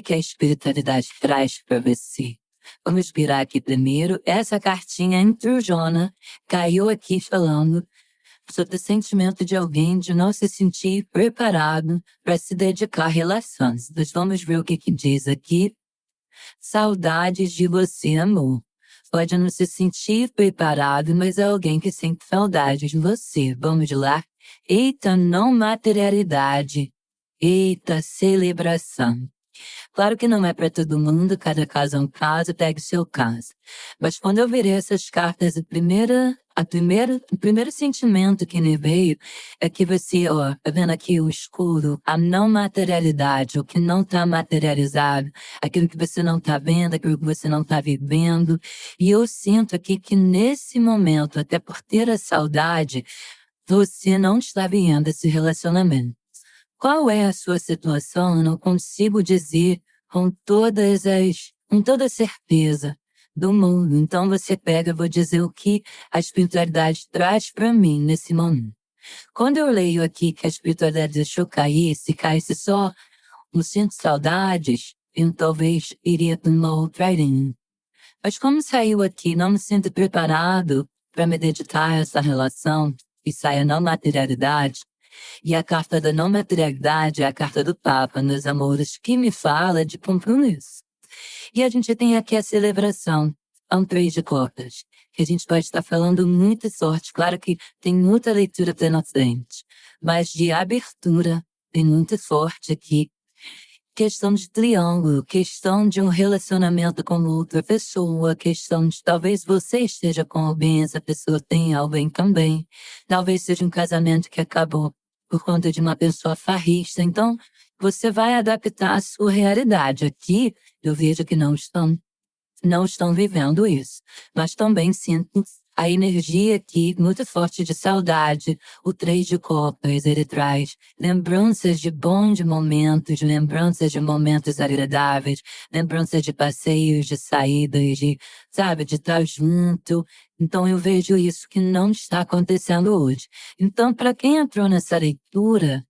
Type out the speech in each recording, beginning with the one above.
que a espiritualidade traz para você? Vamos virar aqui primeiro. Essa cartinha intrujona caiu aqui falando sobre o sentimento de alguém de não se sentir preparado para se dedicar a relações. Nós vamos ver o que diz aqui. Saudades de você, amor. Pode não se sentir preparado, mas é alguém que sente saudades de você. Vamos lá? Eita, não materialidade. Eita, celebração. Claro que não é para todo mundo, cada caso é um caso, pegue seu caso. Mas quando eu virei essas cartas, o primeiro sentimento que me veio é que você, ó, tá vendo aqui o escuro, a não materialidade, o que não está materializado, aquilo que você não está vendo, aquilo que você não está vivendo. E eu sinto aqui que nesse momento, até por ter a saudade, você não está vivendo esse relacionamento. Qual é a sua situação? Eu não consigo dizer com toda certeza do mundo. Então você pega, eu vou dizer o que a espiritualidade traz para mim nesse momento. Quando eu leio aqui que a espiritualidade deixou cair, se caísse só no sinto saudades, eu talvez iria para uma outra linha. Mas como saiu aqui, não me sinto preparado para me dedicar a essa relação e sai a não materialidade. E a carta da não materialidade é a carta do Papa nos amores, que me fala de compromisso. E a gente tem aqui a celebração, um 3 de copas, que a gente pode estar falando muita sorte. Claro que tem muita leitura pela frente, mas de abertura tem muito forte aqui. Questão de triângulo, questão de um relacionamento com outra pessoa, questão de talvez você esteja com alguém, essa pessoa tenha alguém também. Talvez seja um casamento que acabou por conta de uma pessoa farrista. Então, você vai adaptar a sua realidade. Aqui, eu vejo que não estão vivendo isso. Mas também sinto a energia aqui muito forte de saudade. O 3 de copas, ele traz lembranças de bons momentos, lembranças de momentos agradáveis, lembranças de passeios, de saídas, de estar junto. Então eu vejo isso que não está acontecendo hoje. Então, para quem entrou nessa leitura,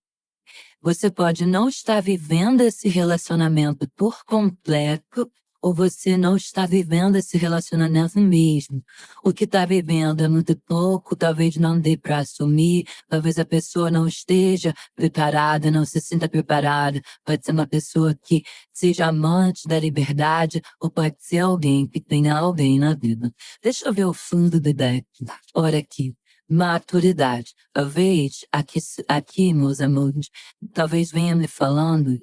você pode não estar vivendo esse relacionamento por completo, ou você não está vivendo esse relacionamento mesmo. O que está vivendo é muito pouco, talvez não dê para assumir, talvez a pessoa não esteja preparada, não se sinta preparada. Pode ser uma pessoa que seja amante da liberdade, ou pode ser alguém que tenha alguém na vida. Deixa eu ver o fundo do deck. Olha aqui. Maturidade. Talvez, aqui, meus amores, talvez venha me falando,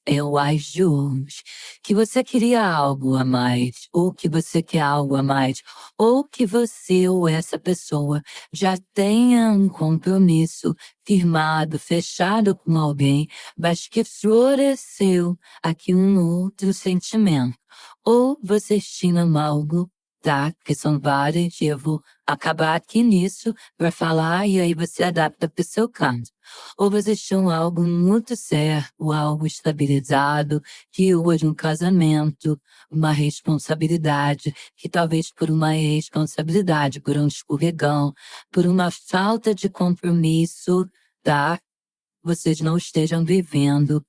eu acho hoje, que você queria algo a mais, ou que você quer algo a mais, ou que você ou essa pessoa já tenha um compromisso firmado, fechado com alguém, mas que floresceu aqui um outro sentimento. Ou vocês tinham algo, tá? Que são várias, e eu vou acabar aqui nisso para falar, e aí você adapta para o seu caso. Ou vocês tinham algo muito certo, algo estabilizado, que hoje um casamento, uma responsabilidade, que talvez por uma responsabilidade, por um escorregão, por uma falta de compromisso, tá? Vocês não estejam vivendo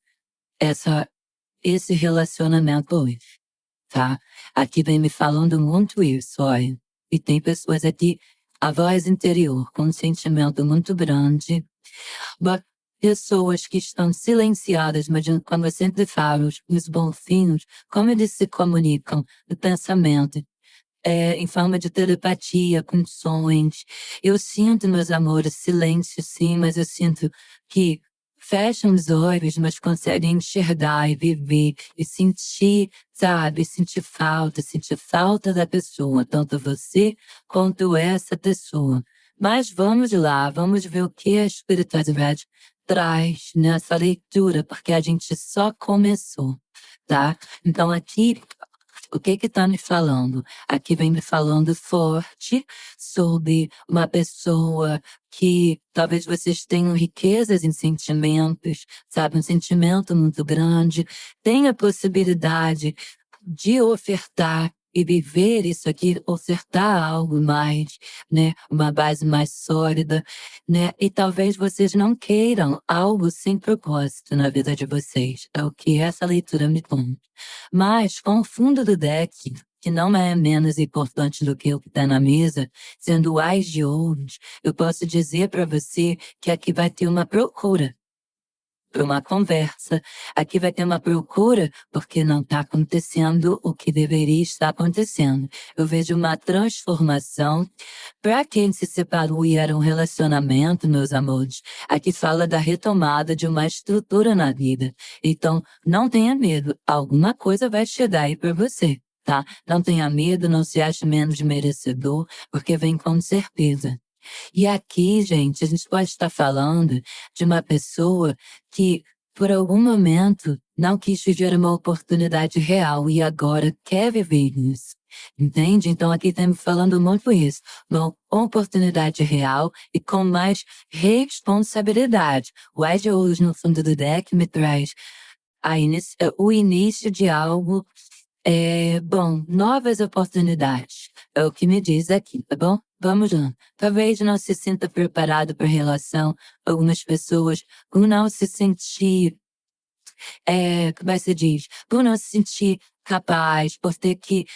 esse relacionamento hoje, tá? Aqui vem me falando muito isso, olha. E tem pessoas aqui, a voz interior, com um sentimento muito grande, pessoas que estão silenciadas, mas como eu sempre falo, os bonfinhos, como eles se comunicam no pensamento, em forma de telepatia, com sons. Eu sinto, meus amores, silêncio sim, mas eu sinto que fecham os olhos, mas conseguem enxergar e viver e sentir, sabe? Sentir falta da pessoa, tanto você quanto essa pessoa. Mas vamos lá, vamos ver o que a espiritualidade traz nessa leitura, porque a gente só começou, tá? Então aqui, o que está me falando? Aqui vem me falando forte sobre uma pessoa que talvez vocês tenham riquezas em sentimentos, sabe? Um sentimento muito grande, tem a possibilidade de ofertar e viver isso aqui, ofertar algo mais, né? Uma base mais sólida, né? E talvez vocês não queiram algo sem propósito na vida de vocês. É o que essa leitura me conta. Mas com o fundo do deck, que não é menos importante do que o que está na mesa, sendo o Ás de Ouros, eu posso dizer para você que aqui vai ter uma procura para uma conversa. Aqui vai ter uma procura porque não está acontecendo o que deveria estar acontecendo. Eu vejo uma transformação. Para quem se separou e era um relacionamento, meus amores, aqui fala da retomada de uma estrutura na vida. Então, não tenha medo. Alguma coisa vai chegar aí para você, tá? Não tenha medo, não se ache menos merecedor, porque vem com certeza. E aqui, gente, a gente pode estar falando de uma pessoa que, por algum momento, não quis viver uma oportunidade real e agora quer viver isso. Entende? Então aqui estamos falando muito isso. Uma oportunidade real e com mais responsabilidade. O Ás de Ouros no fundo do deck me traz o início de algo, bom, novas oportunidades. É o que me diz aqui, tá bom? Vamos lá. Talvez não se sinta preparado para a relação. Algumas pessoas, por não se sentir, como é que se diz? Por não se sentir capaz, por ter que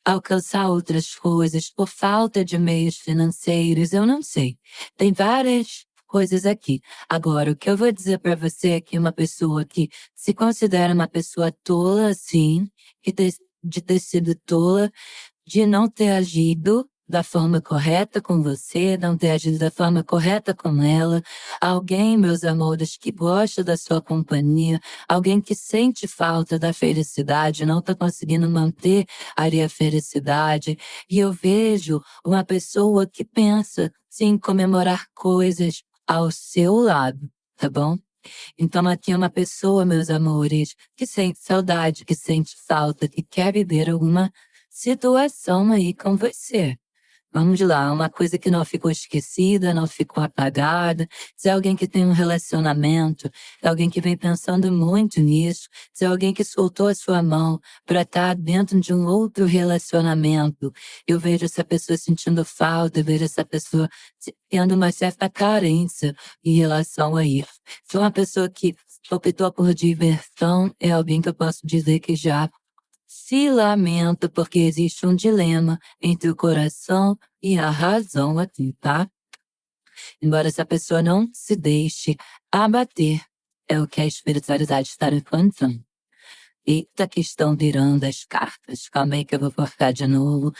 alcançar outras coisas, por falta de meios financeiros, eu não sei. Tem várias coisas aqui. Agora, o que eu vou dizer para você é que uma pessoa que se considera uma pessoa tola, assim, de ter sido tola, de não ter agido da forma correta com você, não ter agido da forma correta com ela. Alguém, meus amores, que gosta da sua companhia, alguém que sente falta da felicidade, não está conseguindo manter ali a felicidade. E eu vejo uma pessoa que pensa em comemorar coisas ao seu lado, tá bom? Então aqui é uma pessoa, meus amores, que sente saudade, que sente falta, que quer viver alguma situação aí com você. Vamos lá, uma coisa que não ficou esquecida, não ficou apagada. Se é alguém que tem um relacionamento, é alguém que vem pensando muito nisso, se é alguém que soltou a sua mão para estar dentro de um outro relacionamento, eu vejo essa pessoa sentindo falta, eu vejo essa pessoa tendo uma certa carência em relação a isso. Se é uma pessoa que optou por diversão, é alguém que eu posso dizer que já se lamenta porque existe um dilema entre o coração e a razão aqui, tá? Embora essa pessoa não se deixe abater, é o que a espiritualidade está encontrando. Eita, que estão virando as cartas. Calma aí que eu vou cortar de novo.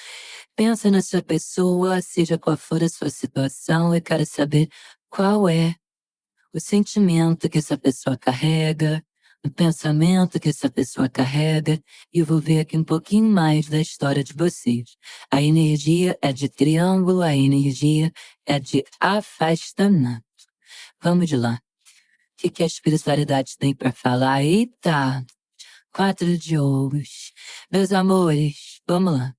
Pensa na sua pessoa, seja qual for a sua situação, eu quero saber qual é o sentimento que essa pessoa carrega, o pensamento que essa pessoa carrega, e eu vou ver aqui um pouquinho mais da história de vocês. A energia é de triângulo, a energia é de afastamento. Vamos de lá. O que a espiritualidade tem para falar? Eita! 4 de ouros. Meus amores, vamos lá.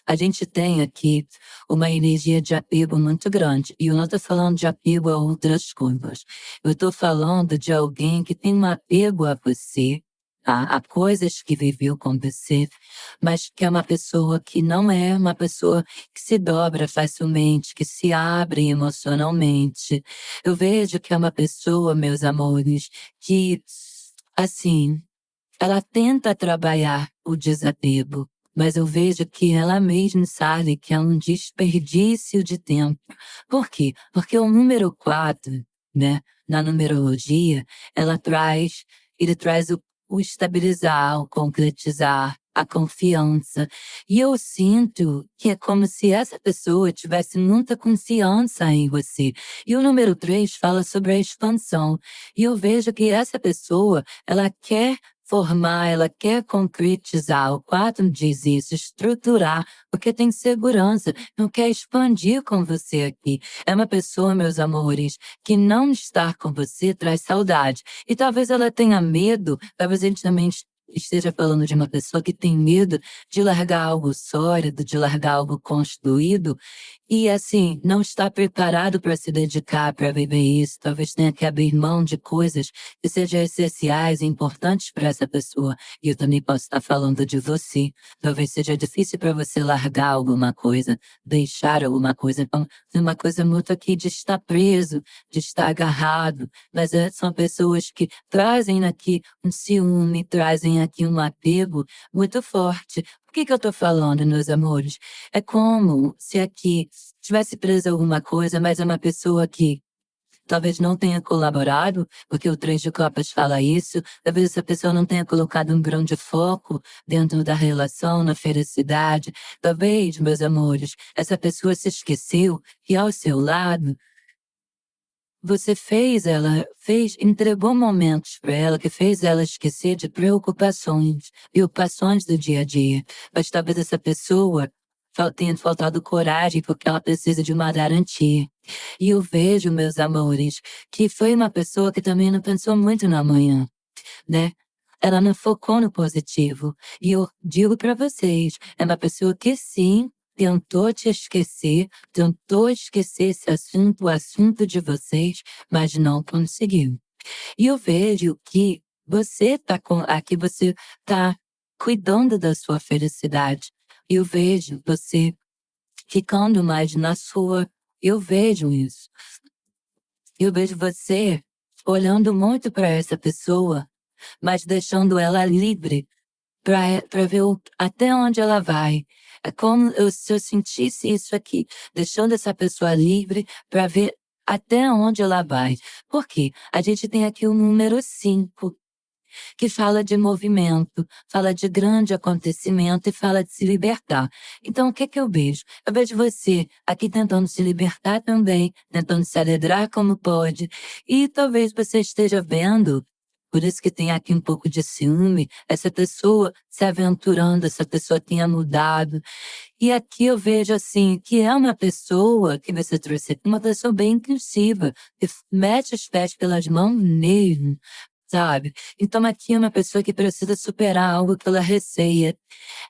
A gente tem aqui uma energia de apego muito grande. E eu não estou falando de apego a outras coisas. Eu estou falando de alguém que tem um apego a você, tá? A coisas que viveu com você, mas que é uma pessoa que não é uma pessoa que se dobra facilmente, que se abre emocionalmente. Eu vejo que é uma pessoa, meus amores, que, assim, ela tenta trabalhar o desapego, mas eu vejo que ela mesma sabe que é um desperdício de tempo. Por quê? Porque o número 4, né, na numerologia, ele traz o estabilizar, o concretizar, a confiança. E eu sinto que é como se essa pessoa tivesse muita confiança em você. E o número 3 fala sobre a expansão. E eu vejo que essa pessoa, ela quer formar, ela quer concretizar. O 4 diz isso, estruturar, porque tem segurança, não quer expandir com você aqui. É uma pessoa, meus amores, que não estar com você traz saudade. E talvez ela tenha medo, talvez a gente também esteja falando de uma pessoa que tem medo de largar algo sólido, de largar algo construído, e assim, não está preparado para se dedicar, para viver isso. Talvez tenha que abrir mão de coisas que sejam essenciais e importantes para essa pessoa. E eu também posso estar falando de você. Talvez seja difícil para você largar alguma coisa, deixar alguma coisa. Então, tem uma coisa muito aqui de estar preso, de estar agarrado. Mas são pessoas que trazem aqui um ciúme, trazem aqui um apego muito forte. Por que eu estou falando, meus amores? É como se aqui tivesse preso alguma coisa, mas é uma pessoa que talvez não tenha colaborado, porque o Três de Copas fala isso, talvez essa pessoa não tenha colocado um grande foco dentro da relação, na felicidade. Talvez, meus amores, essa pessoa se esqueceu que ao seu lado você entregou momentos para ela que fez ela esquecer de preocupações do dia a dia. Mas talvez essa pessoa tenha faltado coragem porque ela precisa de uma garantia. E eu vejo, meus amores, que foi uma pessoa que também não pensou muito no amanhã, né? Ela não focou no positivo. E eu digo para vocês, é uma pessoa que sim, tentou te esquecer, tentou esquecer esse assunto, o assunto de vocês, mas não conseguiu. E eu vejo que aqui você tá cuidando da sua felicidade. Eu vejo você ficando mais na sua. Eu vejo isso. Eu vejo você olhando muito para essa pessoa, mas deixando ela livre para ver até onde ela vai. É como se eu sentisse isso aqui, deixando essa pessoa livre para ver até onde ela vai. Por quê? A gente tem aqui o número 5, que fala de movimento, fala de grande acontecimento e fala de se libertar. Então, o que eu vejo? Eu vejo você aqui tentando se libertar também, tentando se alegrar como pode, e talvez você esteja vendo, por isso que tem aqui um pouco de ciúme, essa pessoa se aventurando, essa pessoa tenha mudado. E aqui eu vejo assim, que é uma pessoa que você trouxe aqui, uma pessoa bem inclusiva, que mete os pés pelas mãos mesmo, sabe? Então aqui é uma pessoa que precisa superar algo que ela receia.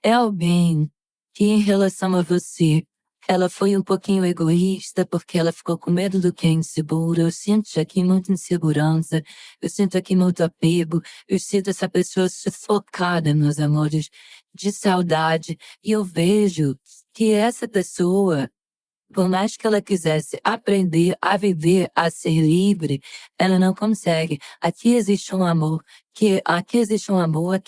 É alguém que em relação a você, ela foi um pouquinho egoísta porque ela ficou com medo do que é inseguro. Eu sinto aqui muita insegurança, eu sinto aqui muito apego, eu sinto essa pessoa sufocada, meus amores, de saudade. E eu vejo que essa pessoa, por mais que ela quisesse aprender a viver, a ser livre, ela não consegue. Aqui existe um amor, aqui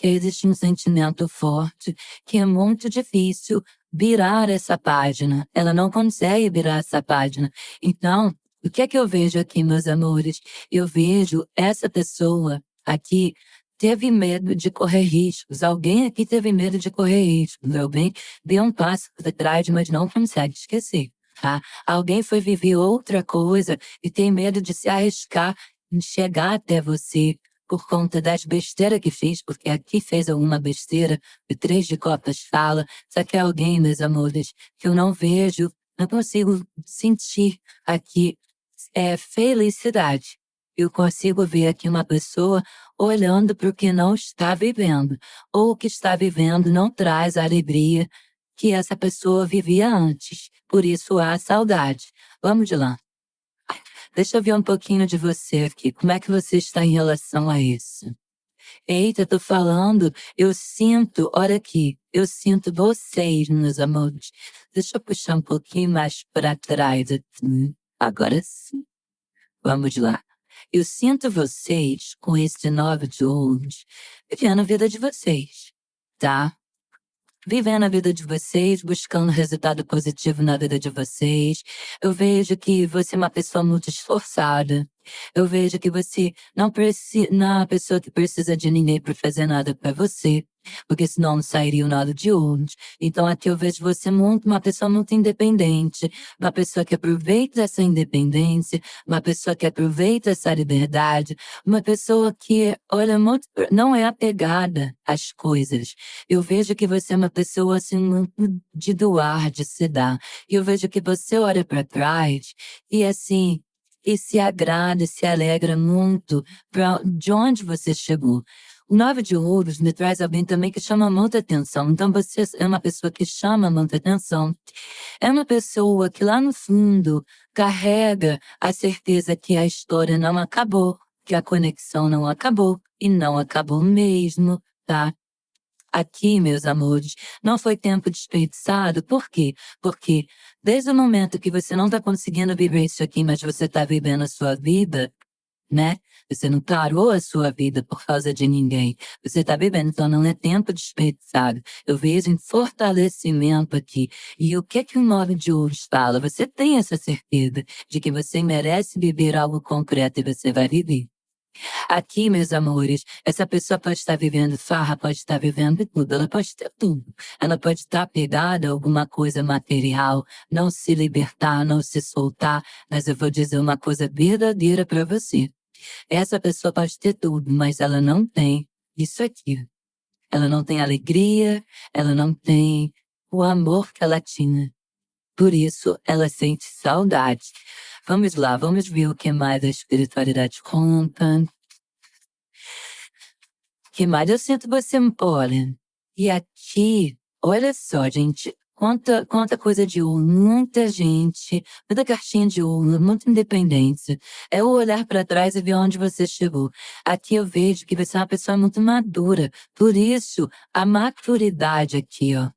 existe um sentimento forte, que é muito difícil virar essa página. Ela não consegue virar essa página. Então, o que é que eu vejo aqui, meus amores? Eu vejo essa pessoa aqui teve medo de correr riscos. Alguém aqui teve medo de correr riscos. Alguém deu um passo para trás, mas não consegue esquecer. Tá? Alguém foi viver outra coisa e tem medo de se arriscar em chegar até você por conta das besteiras que fez, porque aqui fez alguma besteira, o Três de Copas fala, só que é alguém, meus amores, que eu não vejo, não consigo sentir aqui felicidade. Eu consigo ver aqui uma pessoa olhando para o que não está vivendo, ou o que está vivendo não traz a alegria que essa pessoa vivia antes. Por isso há saudade. Vamos de lá. Deixa eu ver um pouquinho de você aqui. Como é que você está em relação a isso? Eita, tô falando, eu sinto, olha aqui, eu sinto vocês, meus amores. Deixa eu puxar um pouquinho mais para trás aqui. Agora sim. Vamos lá. Eu sinto vocês com esse 9 de ouros vivendo a vida de vocês, tá? Vivendo a vida de vocês, buscando resultado positivo na vida de vocês. Eu vejo que você é uma pessoa muito esforçada. Eu vejo que você não é uma pessoa que precisa de ninguém para fazer nada para você, porque senão não sairia o nada de onde. Então aqui eu vejo você muito, uma pessoa muito independente, uma pessoa que aproveita essa independência, uma pessoa que aproveita essa liberdade, uma pessoa que, olha, muito, não é apegada às coisas. Eu vejo que você é uma pessoa assim muito de doar, de se dar. E eu vejo que você olha para trás e assim, e se agrada, se alegra muito de onde você chegou. O 9 de ouros me traz alguém também que chama muita atenção. Então você é uma pessoa que chama muita atenção. É uma pessoa que lá no fundo carrega a certeza que a história não acabou, que a conexão não acabou e não acabou mesmo, tá? Aqui, meus amores, não foi tempo desperdiçado. Por quê? Porque desde o momento que você não está conseguindo viver isso aqui, mas você está vivendo a sua vida, né? Você não parou a sua vida por causa de ninguém. Você está vivendo, então não é tempo desperdiçado. Eu vejo um fortalecimento aqui. E o que o 9 de ouros fala? Você tem essa certeza de que você merece viver algo concreto e você vai viver. Aqui, meus amores, essa pessoa pode estar vivendo farra, pode estar vivendo tudo, ela pode ter tudo. Ela pode estar pegada a alguma coisa material, não se libertar, não se soltar, mas eu vou dizer uma coisa verdadeira para você. Essa pessoa pode ter tudo, mas ela não tem isso aqui. Ela não tem alegria, ela não tem o amor que ela tinha. Por isso, ela sente saudade. Vamos lá, vamos ver o que mais a espiritualidade conta. Que mais eu sinto você, olha. E aqui, olha só, gente, quanta coisa de ouro, muita gente, muita cartinha de ouro, muita independência. É o olhar para trás e ver onde você chegou. Aqui eu vejo que você é uma pessoa muito madura. Por isso, a maturidade aqui, ó.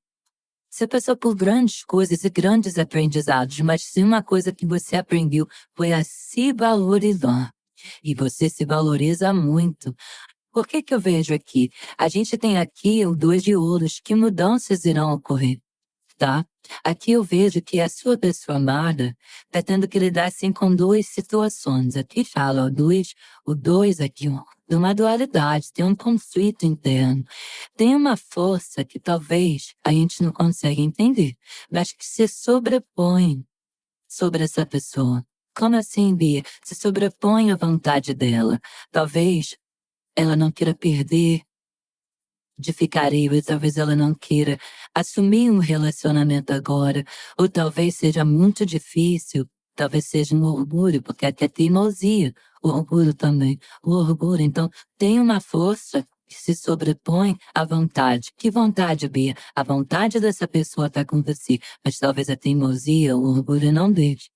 Você passou por grandes coisas e grandes aprendizados, mas se uma coisa que você aprendeu foi a se valorizar. E você se valoriza muito. Por que eu vejo aqui? A gente tem aqui o 2 de ouros, que mudanças irão ocorrer, tá? Aqui eu vejo que a sua pessoa amada está tendo que lidar assim com duas situações. Aqui fala o dois aqui, ó, de uma dualidade, tem um conflito interno. Tem uma força que talvez a gente não consiga entender, mas que se sobrepõe sobre essa pessoa. Como assim, Bia? Se sobrepõe à vontade dela. Talvez ela não queira perder de ficar aí, ou talvez ela não queira assumir um relacionamento agora, ou talvez seja muito difícil, talvez seja um orgulho, porque até teimosia, o orgulho também, o orgulho. Então, tem uma força que se sobrepõe à vontade. Que vontade, Bia? A vontade dessa pessoa está com você, mas talvez a teimosia, o orgulho não deixe.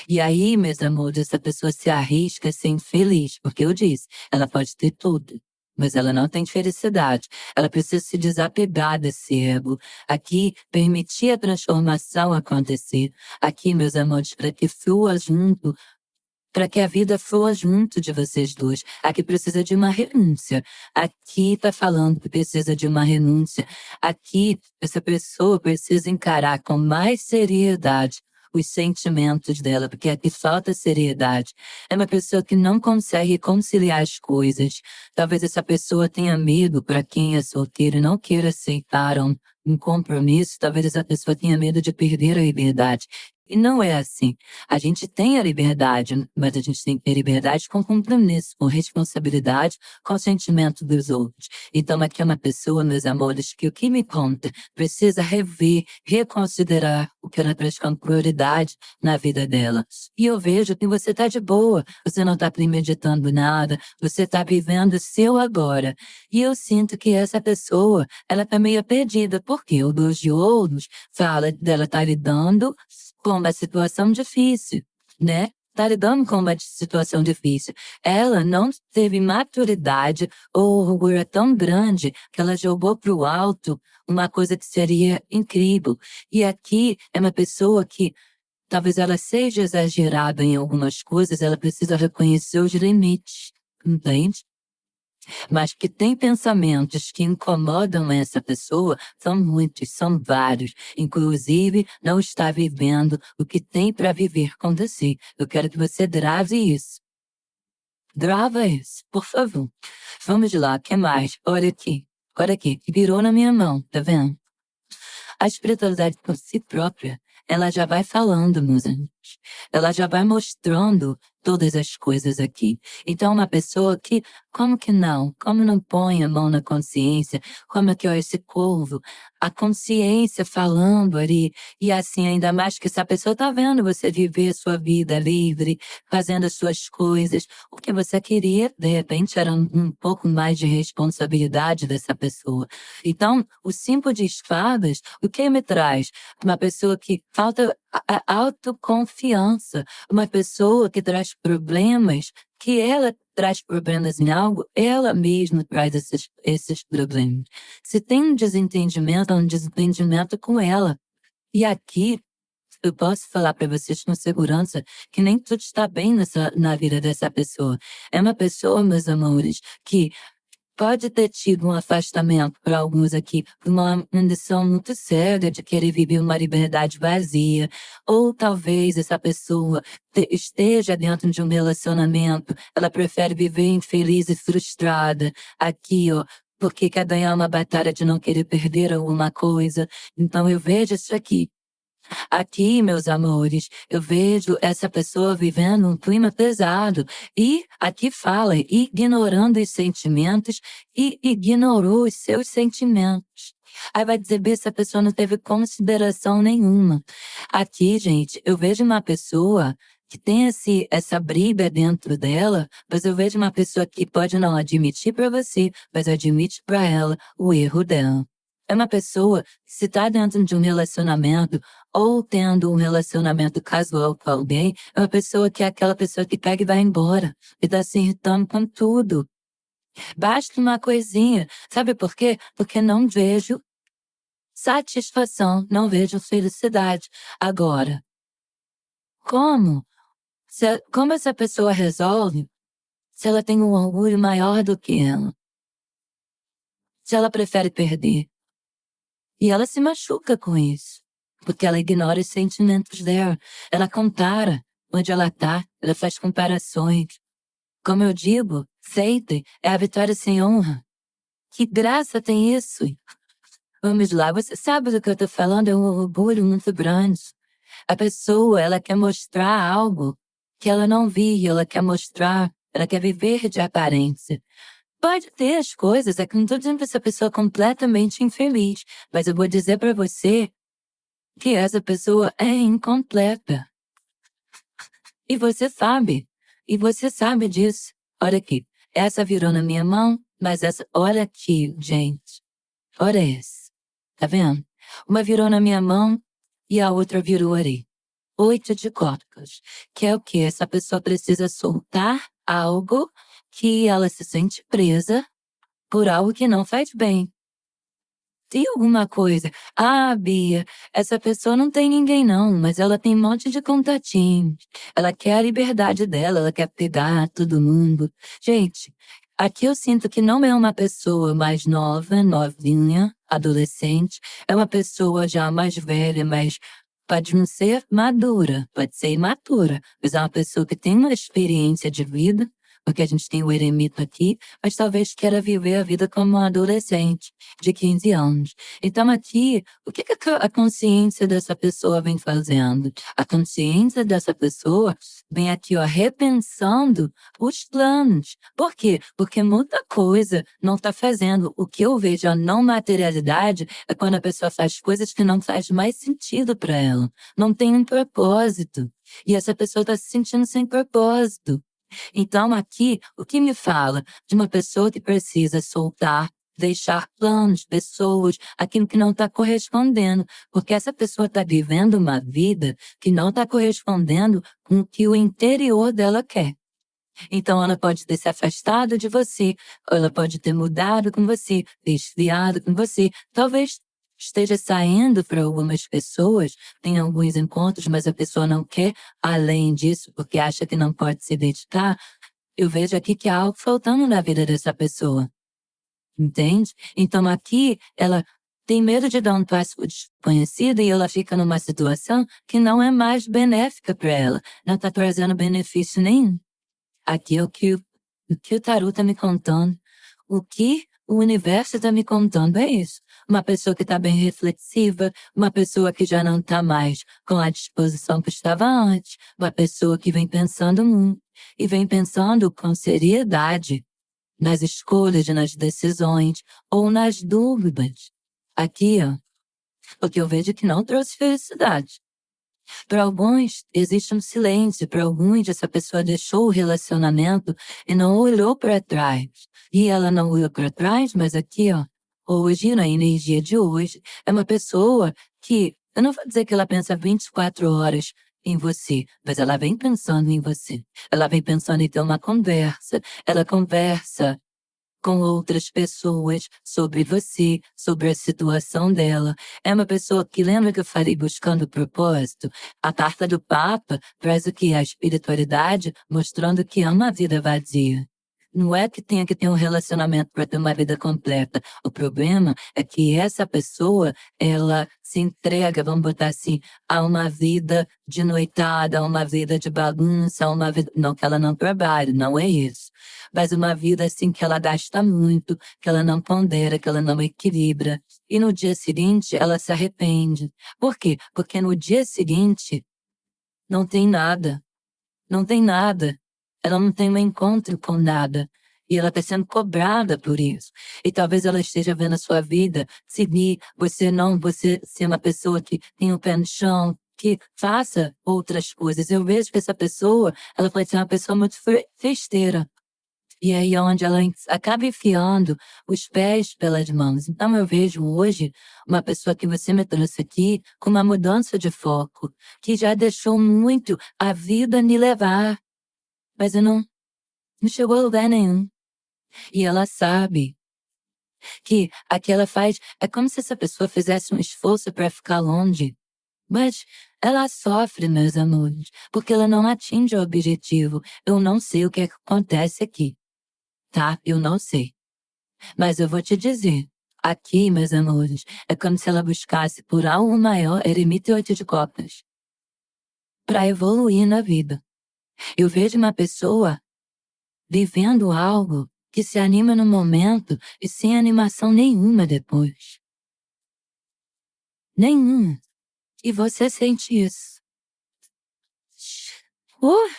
E aí, meus amores, essa pessoa se arrisca a ser infeliz, porque eu disse, ela pode ter tudo, mas ela não tem felicidade. Ela precisa se desapegar desse ego. Aqui, permitir a transformação acontecer. Aqui, meus amores, para que flua junto, para que a vida flua junto de vocês dois. Aqui precisa de uma renúncia. Aqui está falando que precisa de uma renúncia. Aqui, essa pessoa precisa encarar com mais seriedade os sentimentos dela, porque aqui falta seriedade. É uma pessoa que não consegue conciliar as coisas. Talvez essa pessoa tenha medo, para quem é solteiro e não queira aceitar um compromisso, talvez essa pessoa tenha medo de perder a liberdade. E não é assim. A gente tem a liberdade, mas a gente tem que ter liberdade com compromisso, com responsabilidade, com o sentimento dos outros. Então aqui é uma pessoa, meus amores, que o que me conta precisa rever, reconsiderar o que ela traz como prioridade na vida dela. E eu vejo que você está de boa, você não está premeditando nada, você está vivendo o seu agora. E eu sinto que essa pessoa, ela está meio perdida, porque o 2 de ouros fala dela estar lidando com uma situação difícil, né? Tá lidando com uma situação difícil. Ela não teve maturidade, ou o orgulho é tão grande que ela jogou pro alto uma coisa que seria incrível. E aqui é uma pessoa que talvez ela seja exagerada em algumas coisas, ela precisa reconhecer os limites, entende? Mas que tem pensamentos que incomodam essa pessoa, são muitos, são vários. Inclusive, não está vivendo o que tem para viver com você. Eu quero que você drave isso. Drava isso, por favor. Vamos lá, o que mais? Olha aqui, que virou na minha mão, tá vendo? A espiritualidade por si própria, ela já vai falando, musa. Ela já vai mostrando todas as coisas aqui. Então, uma pessoa que, como que não? Como não põe a mão na consciência? Como é que, ó, esse corvo, a consciência falando ali, e assim, ainda mais que essa pessoa tá vendo você viver a sua vida livre, fazendo as suas coisas. O que você queria, de repente, era um pouco mais de responsabilidade dessa pessoa. Então, o 5 de espadas, o que me traz? Uma pessoa que falta a autoconfiança, uma pessoa que traz problemas, que ela traz problemas em algo, ela mesma traz esses problemas. Se tem um desentendimento, é um desentendimento com ela. E aqui, eu posso falar para vocês com segurança que nem tudo está bem na vida dessa pessoa. É uma pessoa, meus amores, que pode ter tido um afastamento para alguns aqui, uma condição muito séria de querer viver uma liberdade vazia, ou talvez essa pessoa esteja dentro de um relacionamento, ela prefere viver infeliz e frustrada, aqui, ó, porque quer ganhar uma batalha de não querer perder alguma coisa. Então eu vejo isso aqui. Aqui, meus amores, eu vejo essa pessoa vivendo um clima pesado e aqui fala ignorando os sentimentos e ignorou os seus sentimentos. Aí vai dizer, "Bê, essa pessoa não teve consideração nenhuma." Aqui, gente, eu vejo uma pessoa que tem essa briga dentro dela, mas eu vejo uma pessoa que pode não admitir para você, mas admite para ela o erro dela. É uma pessoa que, se está dentro de um relacionamento ou tendo um relacionamento casual com alguém, é uma pessoa que é aquela pessoa que pega e vai embora e tá se irritando com tudo. Basta uma coisinha. Sabe por quê? Porque não vejo satisfação, não vejo felicidade. Agora, como? Como essa pessoa resolve se ela tem um orgulho maior do que ela? Se ela prefere perder? E ela se machuca com isso, porque ela ignora os sentimentos dela. Ela compara onde ela tá, ela faz comparações. Como eu digo, sempre é a vitória sem honra. Que graça tem isso? Vamos lá, você sabe do que eu tô falando, é um orgulho muito grande. A pessoa, ela quer mostrar algo que ela não vive, ela quer mostrar, ela quer viver de aparência. Pode ter as coisas, é que não tô dizendo pra essa pessoa completamente infeliz, mas eu vou dizer pra você que essa pessoa é incompleta. E você sabe disso. Olha aqui, essa virou na minha mão, mas essa, olha aqui, gente, olha essa, tá vendo? Uma virou na minha mão e a outra virou ali. 8 de copas, que é o que? Essa pessoa precisa soltar algo que ela se sente presa por algo que não faz bem. Tem alguma coisa. Ah, Bia, essa pessoa não tem ninguém não, mas ela tem um monte de contatinhos. Ela quer a liberdade dela, ela quer pegar todo mundo. Gente, aqui eu sinto que não é uma pessoa mais nova, novinha, adolescente. É uma pessoa já mais velha, mas pode não ser madura, pode ser imatura, mas é uma pessoa que tem uma experiência de vida, porque a gente tem o eremito aqui, mas talvez queira viver a vida como um adolescente de 15 anos. Então aqui, o que a consciência dessa pessoa vem fazendo? A consciência dessa pessoa vem aqui, ó, repensando os planos. Por quê? Porque muita coisa não está fazendo. O que eu vejo a não materialidade é quando a pessoa faz coisas que não faz mais sentido para ela. Não tem um propósito. E essa pessoa está se sentindo sem propósito. Então aqui, o que me fala de uma pessoa que precisa soltar, deixar planos, pessoas, aquilo que não está correspondendo, porque essa pessoa está vivendo uma vida que não está correspondendo com o que o interior dela quer. Então ela pode ter se afastado de você, ou ela pode ter mudado com você, ter esfriado com você, talvez esteja saindo para algumas pessoas, tem alguns encontros, mas a pessoa não quer além disso, porque acha que não pode se dedicar. Eu vejo aqui que há algo faltando na vida dessa pessoa. Entende? Então aqui ela tem medo de dar um passo desconhecido e ela fica numa situação que não é mais benéfica para ela, não está trazendo benefício nenhum. Aqui é o que o tarô está me contando. O que o universo está me contando é isso. Uma pessoa que está bem reflexiva, uma pessoa que já não está mais com a disposição que estava antes, uma pessoa que vem pensando muito e vem pensando com seriedade nas escolhas, nas decisões ou nas dúvidas. Aqui, ó, porque eu vejo que não trouxe felicidade. Para alguns, existe um silêncio. Para alguns, essa pessoa deixou o relacionamento e não olhou para trás. E ela não olhou para trás, mas aqui, ó, hoje, na energia de hoje, é uma pessoa que, eu não vou dizer que ela pensa 24 horas em você, mas ela vem pensando em você. Ela vem pensando em ter uma conversa. Ela conversa com outras pessoas sobre você, sobre a situação dela. É uma pessoa que, lembra que eu falei buscando propósito? A carta do Papa traz o que? A espiritualidade, mostrando que é uma vida vazia. Não é que tenha que ter um relacionamento para ter uma vida completa. O problema é que essa pessoa, ela se entrega, vamos botar assim, a uma vida de noitada, a uma vida de bagunça, a uma vida... Não que ela não trabalhe, não é isso. Mas uma vida assim que ela gasta muito, que ela não pondera, que ela não equilibra. E no dia seguinte, ela se arrepende. Por quê? Porque no dia seguinte, não tem nada. Não tem nada. Ela não tem um encontro com nada. E ela está sendo cobrada por isso. E talvez ela esteja vendo a sua vida seguir, você ser uma pessoa que tem o pé no chão, que faça outras coisas. Eu vejo que essa pessoa, ela pode ser uma pessoa muito festeira. E aí é onde ela acaba enfiando os pés pelas mãos. Então eu vejo hoje uma pessoa que você me trouxe aqui com uma mudança de foco, que já deixou muito a vida me levar. Mas eu não chegou a lugar nenhum. E ela sabe que aqui ela faz, é como se essa pessoa fizesse um esforço para ficar longe. Mas ela sofre, meus amores, porque ela não atinge o objetivo. Eu não sei o que é que acontece aqui. Tá? Eu não sei. Mas eu vou te dizer, aqui, meus amores, é como se ela buscasse por algo maior, eremita 8 de copas, para evoluir na vida. Eu vejo uma pessoa vivendo algo que se anima no momento e sem animação nenhuma depois. Nenhuma. E você sente isso. Uh!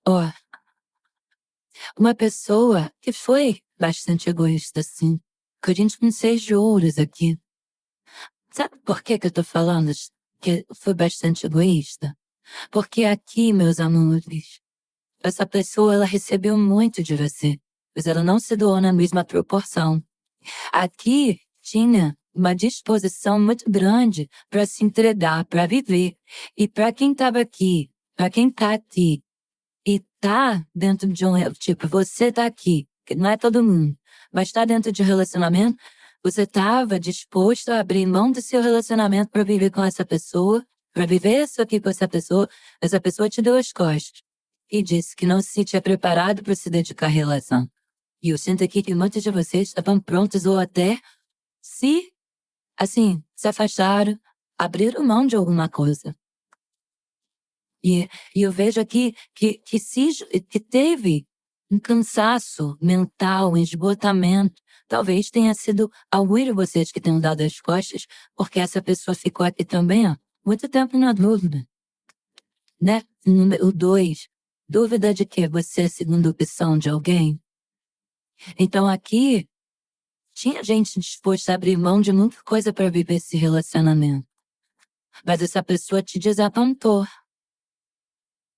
Ó, uma pessoa que foi bastante egoísta, sim. Corinthians 6 de ouros aqui. Sabe por que eu tô falando que foi bastante egoísta? Porque aqui, meus amores, essa pessoa, ela recebeu muito de você, mas ela não se doou na mesma proporção. Aqui tinha uma disposição muito grande para se entregar, para viver. E para quem estava aqui, para quem tá aqui, e tá dentro de um, tipo, você tá aqui, que não é todo mundo, mas tá dentro de um relacionamento, você estava disposto a abrir mão do seu relacionamento para viver com essa pessoa, para viver isso aqui com essa pessoa te deu as costas e disse que não se sentia preparado para se dedicar à relação. E eu sinto aqui que muitos de vocês estavam prontos ou até se afastaram, abriram mão de alguma coisa. E eu vejo aqui que teve um cansaço mental, um esgotamento. Talvez tenha sido alguns de vocês que tenham dado as costas, porque essa pessoa ficou aqui também, ó, muito tempo na dúvida. Né? Número 2, dúvida de que você é a segunda opção de alguém. Então aqui, tinha gente disposta a abrir mão de muita coisa para viver esse relacionamento. Mas essa pessoa te desapontou.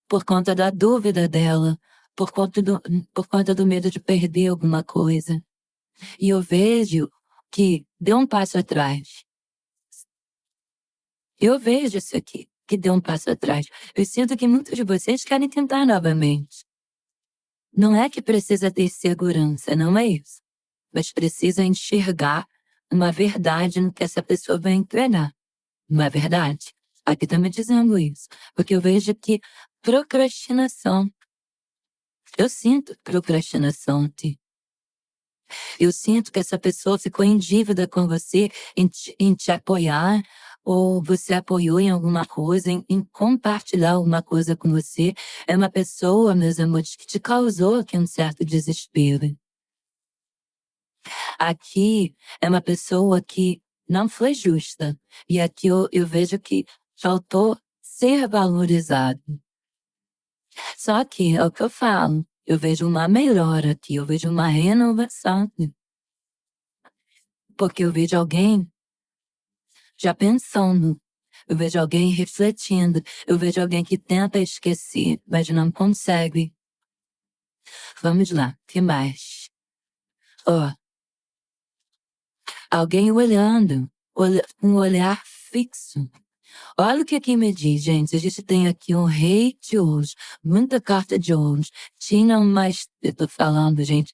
Por conta da dúvida dela, por conta do medo de perder alguma coisa. E eu vejo que deu um passo atrás. Eu vejo isso aqui, que deu um passo atrás. Eu sinto que muitos de vocês querem tentar novamente. Não é que precisa ter segurança, não é isso. Mas precisa enxergar uma verdade no que essa pessoa vai entregar. Não é verdade? Aqui tá me dizendo isso. Porque eu vejo que procrastinação. Eu sinto procrastinação aqui. Eu sinto que essa pessoa ficou em dívida com você, em te apoiar, ou você apoiou em alguma coisa, em compartilhar alguma coisa com você. É uma pessoa, meus amores, que te causou aqui um certo desespero. Aqui é uma pessoa que não foi justa. E aqui eu vejo que faltou ser valorizado. Só que é o que eu falo, eu vejo uma melhora aqui, eu vejo uma renovação. Porque eu vejo alguém já pensando, eu vejo alguém refletindo, eu vejo alguém que tenta esquecer, mas não consegue. Vamos lá, que mais? Ó, alguém olhando, um olhar fixo. Olha o que aqui me diz, gente. A gente tem aqui um rei de ouros, muita carta de ouros. Tinha mais, eu tô falando, gente,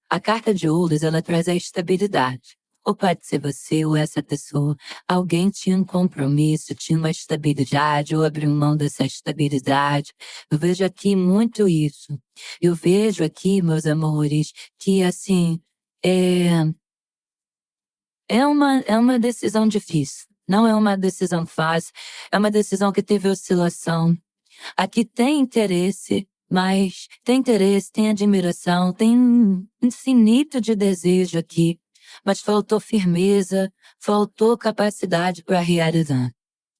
a carta de ouros, ela traz a estabilidade. Ou pode ser você ou essa pessoa. Alguém tinha um compromisso, tinha uma estabilidade, ou abriu mão dessa estabilidade. Eu vejo aqui muito isso. Eu vejo aqui, meus amores, que assim, é, é uma decisão difícil. Não é uma decisão fácil. É uma decisão que teve oscilação. Aqui tem interesse, mas tem interesse, tem admiração, tem um infinito de desejo aqui, mas faltou firmeza, faltou capacidade para realizar,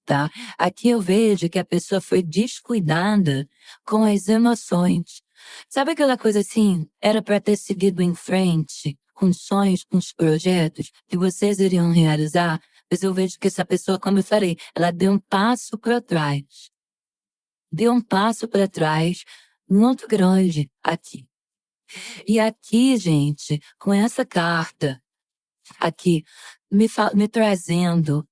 tá? Aqui eu vejo que a pessoa foi descuidada com as emoções. Sabe aquela coisa assim? Era para ter seguido em frente com os sonhos, com os projetos que vocês iriam realizar, mas eu vejo que essa pessoa, como eu falei, ela deu um passo para trás. Deu um passo para trás, muito grande aqui. E aqui, gente, com essa carta, aqui, me trazendo,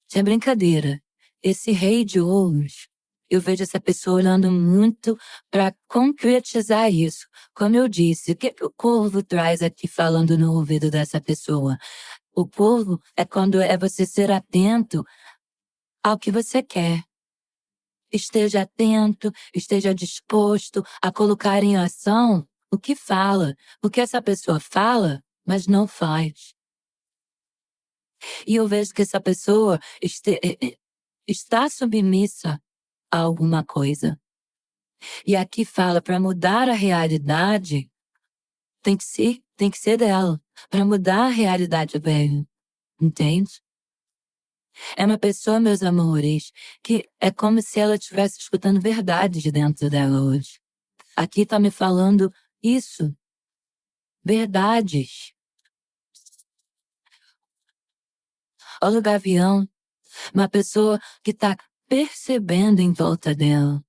sem brincadeira, esse rei de ouros, eu vejo essa pessoa olhando muito para concretizar isso. Como eu disse, o que o corvo traz aqui falando no ouvido dessa pessoa? O corvo é quando é você ser atento ao que você quer. Esteja atento, esteja disposto a colocar em ação o que fala, o que essa pessoa fala, mas não faz. E eu vejo que essa pessoa está submissa a alguma coisa. E aqui fala, para mudar a realidade, tem que ser dela. Para mudar a realidade, velho. Entende? É uma pessoa, meus amores, que é como se ela estivesse escutando verdade de dentro dela hoje. Aqui tá me falando isso, verdades. Olha o gavião, uma pessoa que tá percebendo em volta dela,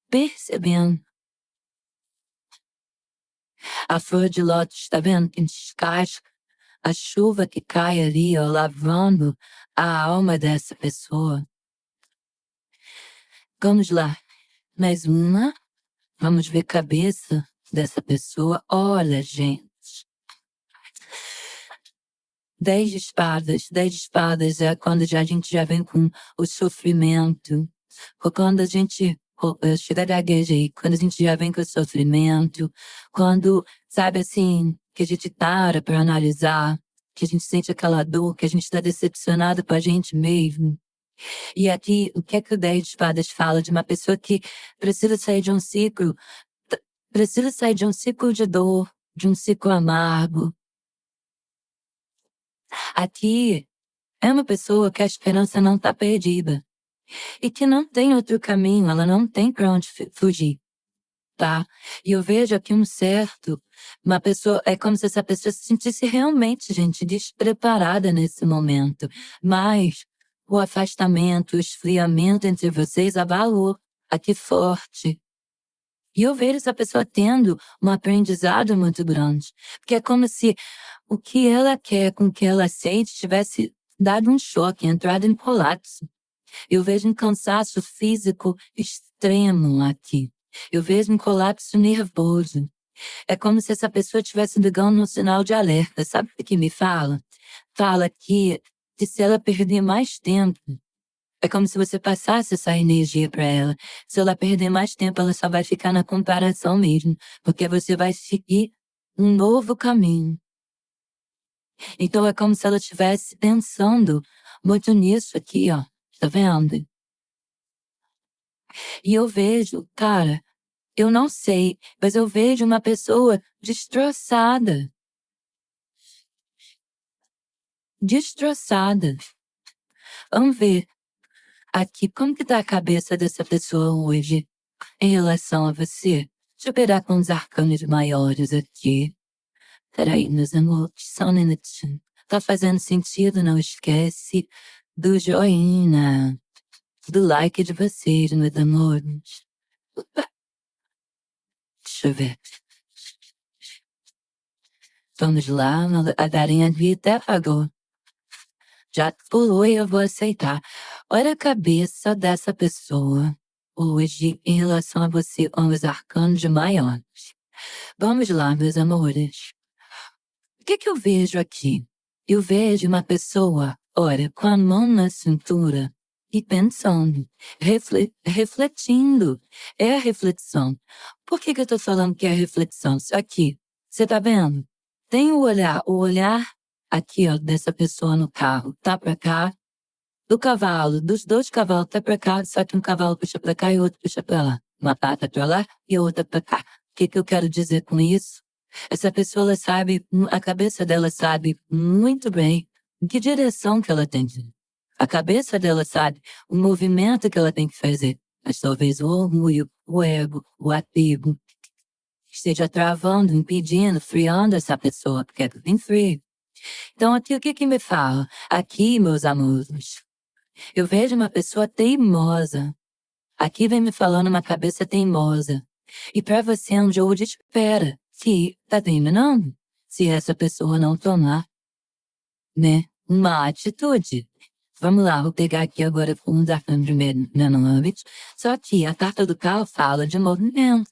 percebendo. A flor de lótus, tá vendo que descasca, a chuva que cai ali, ó, lavando a alma dessa pessoa. Vamos lá, mais uma. Vamos ver a cabeça dessa pessoa. Olha, gente. 10 de espadas é quando a gente já vem com o sofrimento. Ou quando a gente, chega da gaguejei, quando a gente já vem com o sofrimento, quando, sabe assim, que a gente para pra analisar, que a gente sente aquela dor, que a gente tá decepcionado com a gente mesmo. E aqui, o que é que o 10 de espadas fala de uma pessoa que precisa sair de um ciclo, precisa sair de um ciclo de dor, de um ciclo amargo. Aqui é uma pessoa que a esperança não tá perdida. E que não tem outro caminho, ela não tem pra onde fugir, tá? E eu vejo aqui uma pessoa, é como se essa pessoa se sentisse realmente, gente, despreparada nesse momento. Mas o afastamento, o esfriamento entre vocês abalou aqui forte. E eu vejo essa pessoa tendo um aprendizado muito grande. Porque é como se o que ela quer com o que ela sente tivesse dado um choque, entrado em colapso. Eu vejo um cansaço físico extremo aqui. Eu vejo um colapso nervoso. É como se essa pessoa estivesse ligando um sinal de alerta. Sabe o que me fala? Fala que se ela perder mais tempo, é como se você passasse essa energia para ela. Se ela perder mais tempo, ela só vai ficar na comparação mesmo, porque você vai seguir um novo caminho. Então é como se ela estivesse pensando muito nisso aqui, ó. Tá vendo? E eu vejo, cara, eu não sei, mas eu vejo uma pessoa destroçada. destroçada. Vamos ver aqui como que tá a cabeça dessa pessoa hoje em relação a você. Deixa eu pegar com os arcanos maiores aqui. Peraí, meus amores, só um minutinho. Tá fazendo sentido? Não esquece do joinha, do like de vocês, meus amores. Deixa eu ver. Vamos lá, a Darinha até apagou. Já pulou e eu vou aceitar. Olha a cabeça dessa pessoa hoje em relação a você com os arcanos maiores. Vamos lá, meus amores. O que eu vejo aqui? Eu vejo uma pessoa, olha, com a mão na cintura e pensando, refletindo. É a reflexão. Por que eu tô falando que é reflexão? Isso aqui, você tá vendo? Tem o olhar aqui, ó, dessa pessoa no carro, tá pra cá, do cavalo, dos dois cavalos tá pra cá, só que um cavalo puxa pra cá e o outro puxa pra lá. Uma pata pra lá e a outra pra cá. O que eu quero dizer com isso? Essa pessoa, ela sabe, a cabeça dela sabe muito bem em que direção que ela tem que ir. A cabeça dela sabe o movimento que ela tem que fazer. Mas talvez o orgulho, o ego, o apego esteja travando, impedindo, freando essa pessoa, porque é tudo em frio. Então, aqui, o que me fala? Aqui, meus amores, eu vejo uma pessoa teimosa. Aqui vem me falando uma cabeça teimosa. E para você é um jogo de espera. Que tá terminando? Se essa pessoa não tomar, né, uma atitude. Vamos lá, vou pegar aqui agora um da primeiro nanômetro. Só que a carta do carro fala de movimento.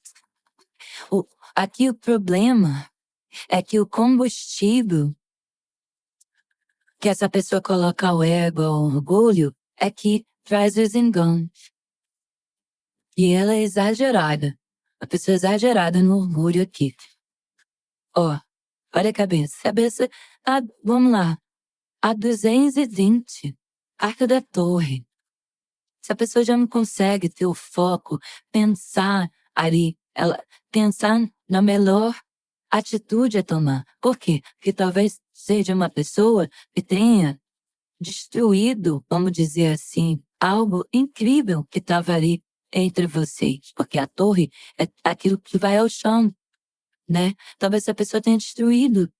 Aqui o problema é que o combustível que essa pessoa coloca o ego, o orgulho, é que traz os enganos. E ela é exagerada. A pessoa é exagerada no orgulho aqui. Ó, olha a cabeça. Cabeça, vamos lá. A 220. Arco da Torre. Se a pessoa já não consegue ter o foco, pensar ali, ela pensar na melhor atitude a tomar. Por quê? Porque talvez seja uma pessoa que tenha destruído, vamos dizer assim, algo incrível que estava ali entre vocês. Porque a torre é aquilo que vai ao chão, né? Talvez essa pessoa tenha destruído.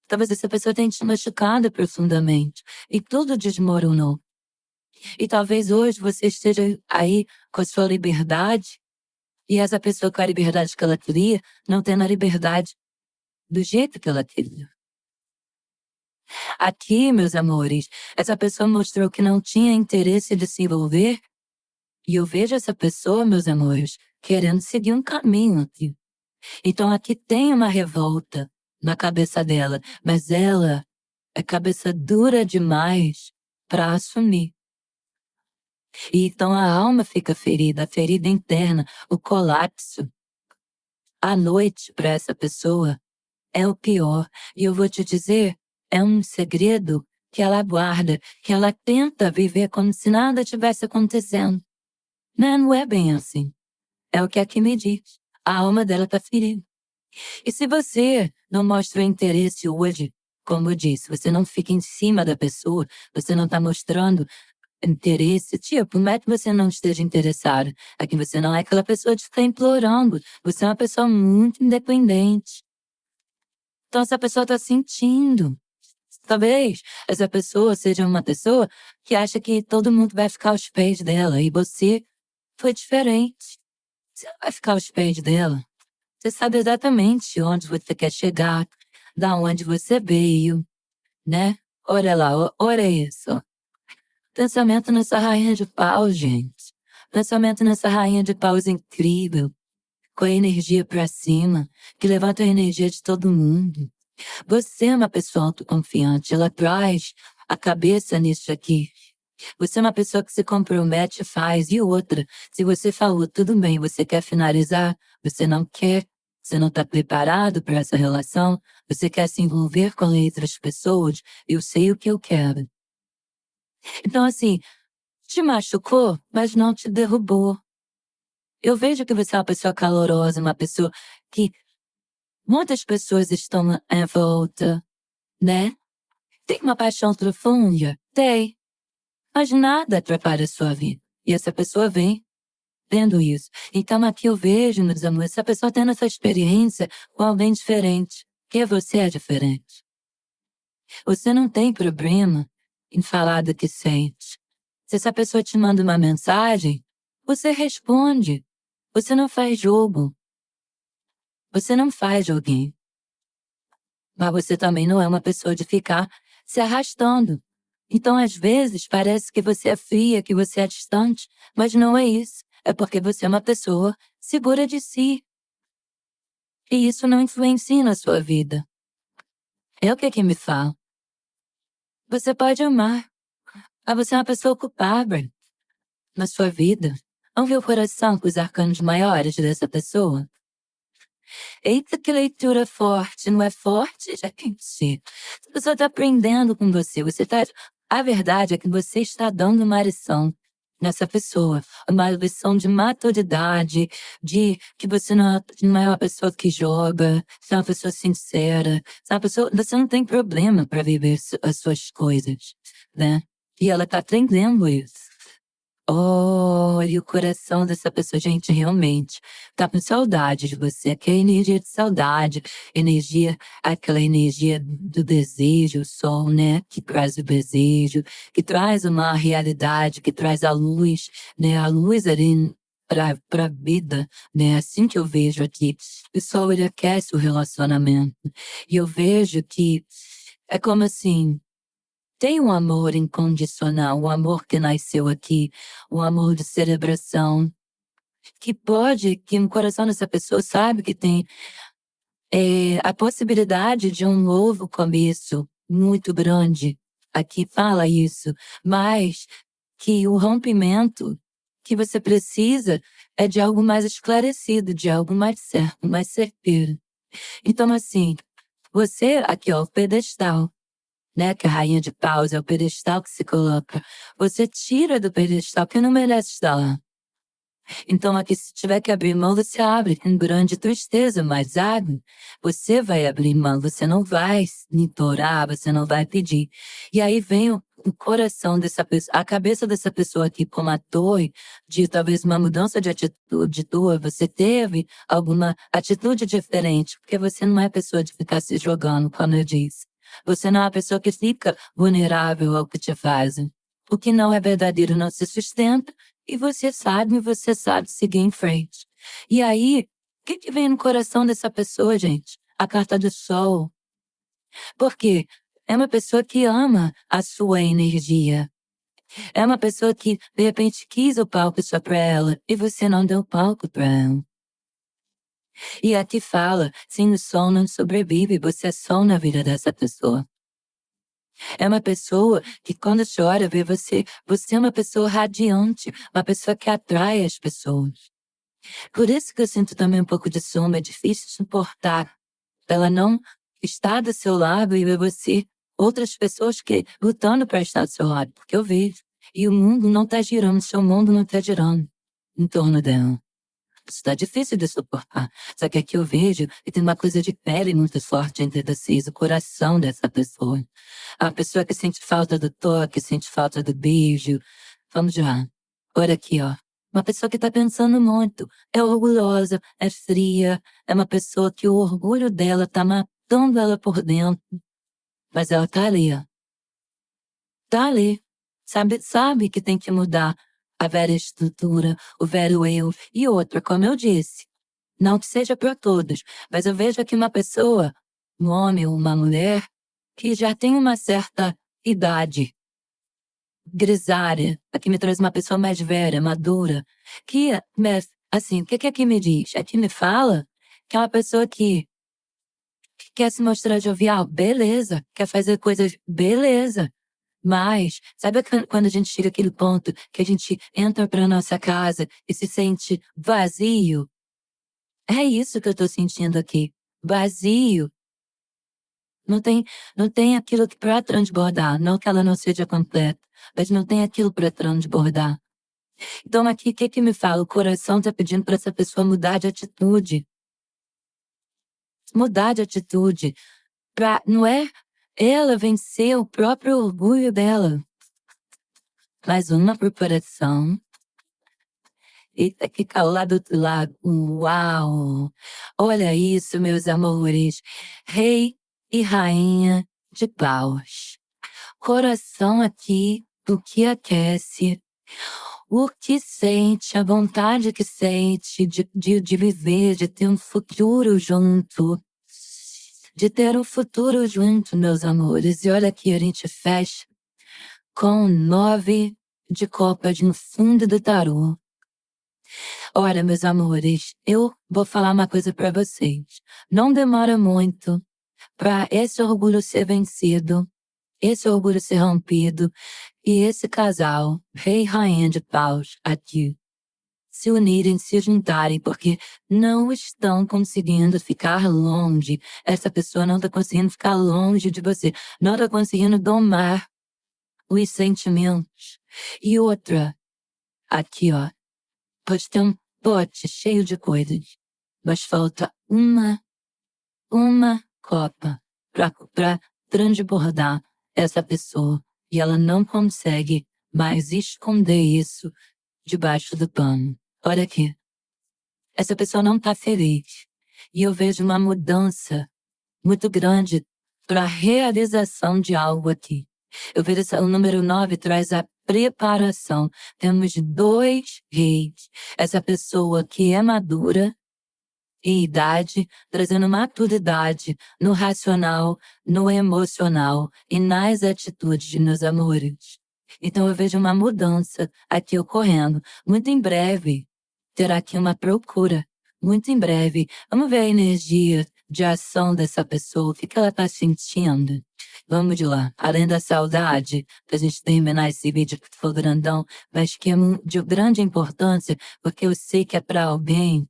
Talvez essa pessoa tenha te machucado profundamente. E tudo desmoronou. E talvez hoje você esteja aí com a sua liberdade e essa pessoa com a liberdade que ela queria, não tendo a liberdade do jeito que ela queria. Aqui, meus amores, essa pessoa mostrou que não tinha interesse de se envolver e eu vejo essa pessoa, meus amores, querendo seguir um caminho aqui. Então aqui tem uma revolta na cabeça dela, mas ela é cabeça dura demais para assumir. E então a alma fica ferida, a ferida interna, o colapso. A noite para essa pessoa é o pior. E eu vou te dizer, é um segredo que ela guarda, que ela tenta viver como se nada tivesse acontecendo. Não é bem assim. É o que aqui me diz. A alma dela tá ferida. E se você não mostra interesse hoje, como eu disse, você não fica em cima da pessoa, você não tá mostrando interesse, tipo, não é que você não esteja interessado, é que você não é aquela pessoa que está implorando, você é uma pessoa muito independente. Então essa pessoa está sentindo. Talvez essa pessoa seja uma pessoa que acha que todo mundo vai ficar aos pés dela e você foi diferente. Você não vai ficar aos pés dela. Você sabe exatamente onde você quer chegar, da onde você veio, né? Olha lá, olha isso. Pensamento nessa rainha de paus, gente. Pensamento nessa rainha de paus incrível, com a energia pra cima, que levanta a energia de todo mundo. Você é uma pessoa autoconfiante, ela traz a cabeça nisso aqui. Você é uma pessoa que se compromete e faz. E outra, se você falou, tudo bem, você quer finalizar, você não quer, você não está preparado para essa relação, você quer se envolver com outras pessoas, eu sei o que eu quero. Então, assim, te machucou, mas não te derrubou. Eu vejo que você é uma pessoa calorosa, uma pessoa que muitas pessoas estão em volta, né? Tem uma paixão profunda? Tem. Mas nada atrapalha a sua vida. E essa pessoa vem vendo isso. Então aqui eu vejo, meus amores, essa pessoa tendo essa experiência com alguém diferente. Porque você é diferente. Você não tem problema em falar do que sente. Se essa pessoa te manda uma mensagem, você responde. Você não faz jogo. Você não faz joguinho. Mas você também não é uma pessoa de ficar se arrastando. Então, às vezes, parece que você é fria, que você é distante, mas não é isso. É porque você é uma pessoa segura de si. E isso não influencia na sua vida. É o que me fala. Você pode amar, mas você é uma pessoa ocupada na sua vida. Vamos ver o coração com os arcanos maiores dessa pessoa? Eita, que leitura forte, não é forte? Já entendi. A pessoa está aprendendo com você. A verdade é que você está dando uma lição nessa pessoa. Uma lição de maturidade, de que você não é uma pessoa que joga, você é uma pessoa sincera, você não tem problema para viver as suas coisas, né? E ela está aprendendo isso. Olha o coração dessa pessoa, gente, realmente tá com saudade de você, aquela energia de saudade, aquela energia do desejo, o sol, né, que traz o desejo, que traz uma realidade, que traz a luz, né, a luz ali pra vida, né, assim que eu vejo aqui, o sol ele aquece o relacionamento, e eu vejo que é como assim, tem um amor incondicional, um amor que nasceu aqui, um amor de celebração, que no coração dessa pessoa sabe que tem a possibilidade de um novo começo muito grande. Aqui fala isso, mas que o rompimento que você precisa é de algo mais esclarecido, de algo mais certo, mais certeiro. Então, assim, você, aqui ó, o pedestal, né, que a rainha de paus é o pedestal que se coloca. Você tira do pedestal que não merece estar lá. Então aqui se tiver que abrir mão, você abre com grande tristeza, mas abre. Você vai abrir mão, você não vai implorar, você não vai pedir. E aí vem o coração dessa pessoa, a cabeça dessa pessoa aqui como a torre, de talvez uma mudança de atitude tua, você teve alguma atitude diferente, porque você não é pessoa de ficar se jogando, como eu disse. Você não é uma pessoa que fica vulnerável ao que te fazem. O que não é verdadeiro não se sustenta, e você sabe seguir em frente. E aí, o que vem no coração dessa pessoa, gente? A carta do sol. Porque é uma pessoa que ama a sua energia. É uma pessoa que, de repente, quis o palco só pra ela, e você não deu palco pra ela. E aqui fala, sem o sol não sobrevive, você é sol na vida dessa pessoa. É uma pessoa que quando chora, vê você é uma pessoa radiante, uma pessoa que atrai as pessoas. Por isso que eu sinto também um pouco de sombra, é difícil suportar. Ela não está do seu lado e ver você, outras pessoas que lutando para estar do seu lado, porque eu vejo. E o mundo não está girando, seu mundo não está girando em torno dela. Isso tá difícil de suportar. Só que aqui eu vejo que tem uma coisa de pele muito forte entre vocês, o coração dessa pessoa. A pessoa que sente falta do toque, sente falta do beijo. Vamos lá. Olha aqui, ó. Uma pessoa que tá pensando muito. É orgulhosa, é fria. É uma pessoa que o orgulho dela tá matando ela por dentro. Mas ela tá ali, ó. Tá ali. Sabe que tem que mudar a velha estrutura, o velho eu. E outra, como eu disse, não que seja para todos, mas eu vejo aqui uma pessoa, um homem ou uma mulher, que já tem uma certa idade grisalha. Aqui me traz uma pessoa mais velha, madura, que, mas, assim, o que aqui me diz? Aqui me fala que é uma pessoa que quer se mostrar jovial, beleza, quer fazer coisas, beleza. Mas, sabe quando a gente chega àquele ponto que a gente entra pra nossa casa e se sente vazio? É isso que eu tô sentindo aqui. Vazio. Não tem aquilo que pra transbordar. Não que ela não seja completa, mas não tem aquilo pra transbordar. Então aqui, o que me fala? O coração tá pedindo pra essa pessoa mudar de atitude. Mudar de atitude. Não é Ela venceu o próprio orgulho dela. Mais uma preparação. Eita, que calor lá do outro lado. Uau! Olha isso, meus amores. Rei e rainha de paus. Coração aqui, o que aquece. O que sente, a vontade que sente de viver, de ter um futuro junto. De ter um futuro junto, meus amores. E olha aqui, a gente fecha com 9 de copas no fundo do tarô. Olha, meus amores, eu vou falar uma coisa pra vocês. Não demora muito pra esse orgulho ser vencido, esse orgulho ser rompido, e esse casal, rei e rainha de paus, aqui, se unirem, se juntarem, porque não estão conseguindo ficar longe. Essa pessoa não tá conseguindo ficar longe de você. Não tá conseguindo domar os sentimentos. E outra, aqui, ó, pode ter um pote cheio de coisas, mas falta uma copa pra transbordar essa pessoa. E ela não consegue mais esconder isso debaixo do pano. Olha aqui. Essa pessoa não tá feliz. E eu vejo uma mudança muito grande para a realização de algo aqui. Eu vejo o número 9 traz a preparação. Temos 2 reis. Essa pessoa que é madura em idade, trazendo maturidade no racional, no emocional e nas atitudes, meus amores. Então eu vejo uma mudança aqui ocorrendo. Muito em breve terá aqui uma procura. Muito em breve. Vamos ver a energia de ação dessa pessoa, o que ela está sentindo. Vamos de lá. Além da saudade, pra gente terminar esse vídeo que for grandão, mas que é de grande importância, porque eu sei que é para alguém.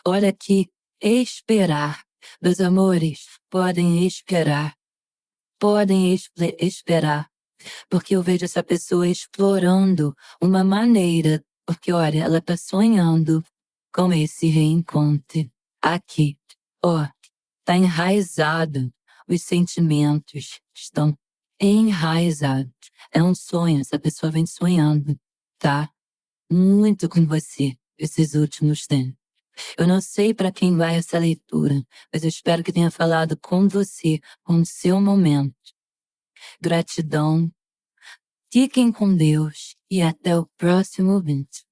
Olha aqui, esperar. Meus amores, podem esperar. Podem esperar. Porque eu vejo essa pessoa explorando uma maneira. Porque, olha, ela tá sonhando com esse reencontro. Aqui, ó, tá enraizado. Os sentimentos estão enraizados. É um sonho, essa pessoa vem sonhando, tá? Muito com você esses últimos tempos. Eu não sei para quem vai essa leitura, mas eu espero que tenha falado com você, com o seu momento. Gratidão. Fiquem com Deus e até o próximo vídeo.